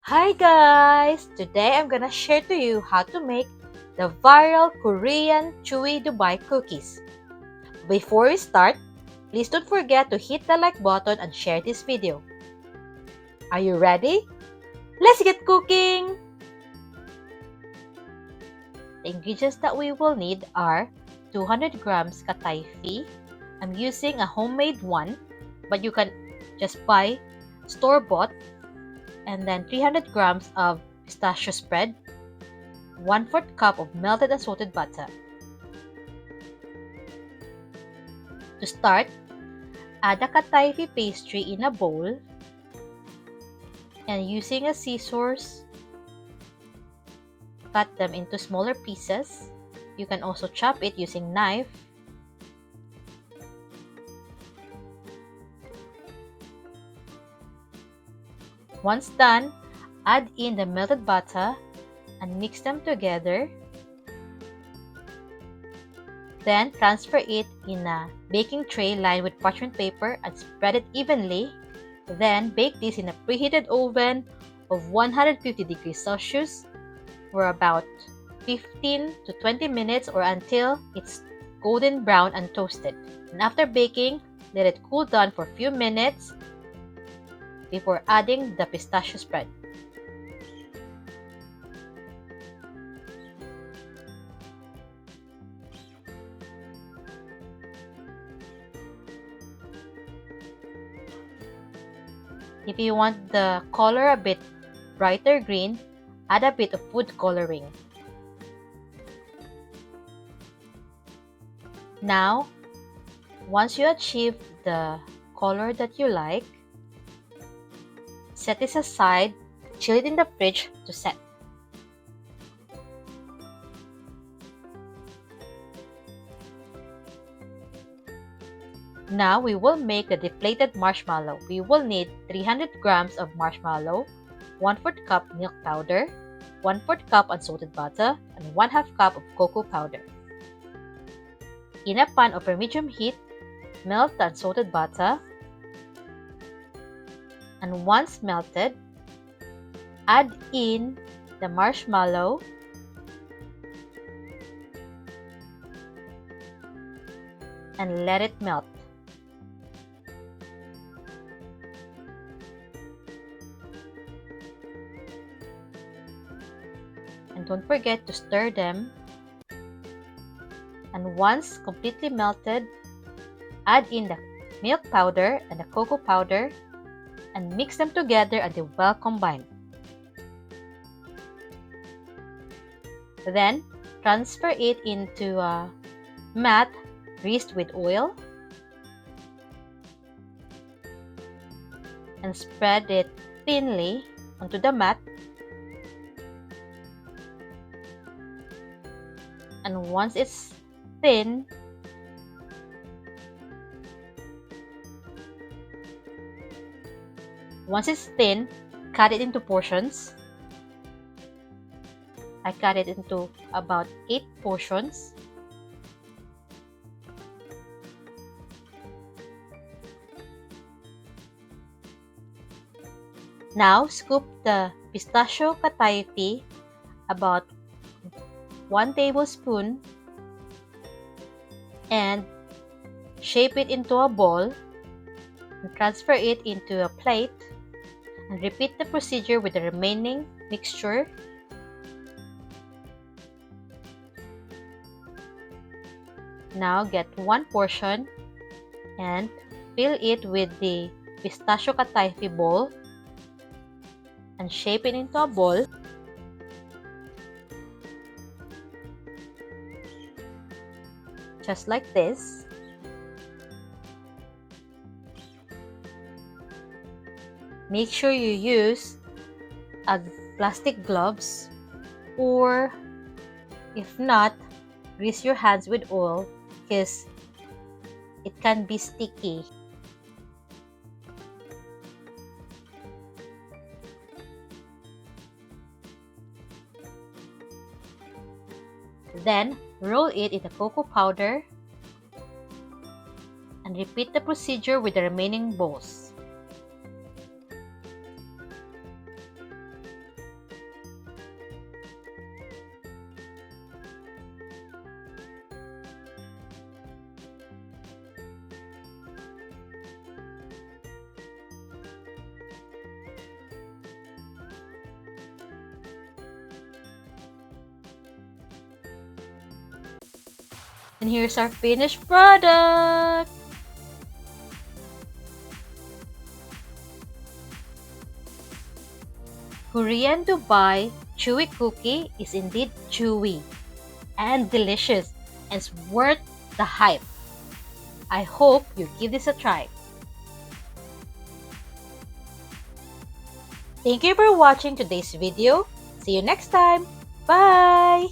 Hi guys! Today I'm gonna share to you how to make the viral Korean Chewy Dubai cookies. Before we start, please don't forget to hit the like button and share this video. Are you ready? Let's get cooking! The ingredients that we will need are 200 grams kataifi. I'm using a homemade one, but you can just buy store-bought, and then 300 grams of pistachio spread, 1/4 cup of melted unsalted butter. To start, add a kataifi pastry in a bowl, and using a scissors, cut them into smaller pieces. You can also chop it using knife. Once done, add in the melted butter and mix them together. Then transfer it in a baking tray lined with parchment paper and spread it evenly. Then bake this in a preheated oven of 150 degrees Celsius for about 15 to 20 minutes or until it's golden brown and toasted. And after baking, let it cool down for a few minutes before adding the pistachio spread. If you want the color a bit brighter green, add a bit of food coloring. Now, once you achieve the color that you like, set this aside, chill it in the fridge to set. Now we will make the deflated marshmallow. We will need 300 grams of marshmallow, 1/4 cup milk powder, 1/4 cup unsalted butter, and 1/2 cup of cocoa powder. In a pan over medium heat, melt the unsalted butter, and once melted, add in the marshmallow and let it melt. And don't forget to stir them. And once completely melted, add in the milk powder and the cocoa powder and mix them together until well combined. Then, transfer it into a mat greased with oil and spread it thinly onto the mat. And once it's thin, cut it into portions. I cut it into about 8 portions. Now, scoop the pistachio kataifi, about 1 tablespoon, and shape it into a ball and transfer it into a plate, and repeat the procedure with the remaining mixture. Now get 1 portion and fill it with the pistachio kataifi ball and shape it into a ball. Just like this. Make sure you use a plastic gloves, or if not, grease your hands with oil because it can be sticky. Then roll it in the cocoa powder and repeat the procedure with the remaining balls. And here's our finished product! Korean Dubai Chewy cookie is indeed chewy and delicious and it's worth the hype. I hope you give this a try. Thank you for watching today's video. See you next time. Bye!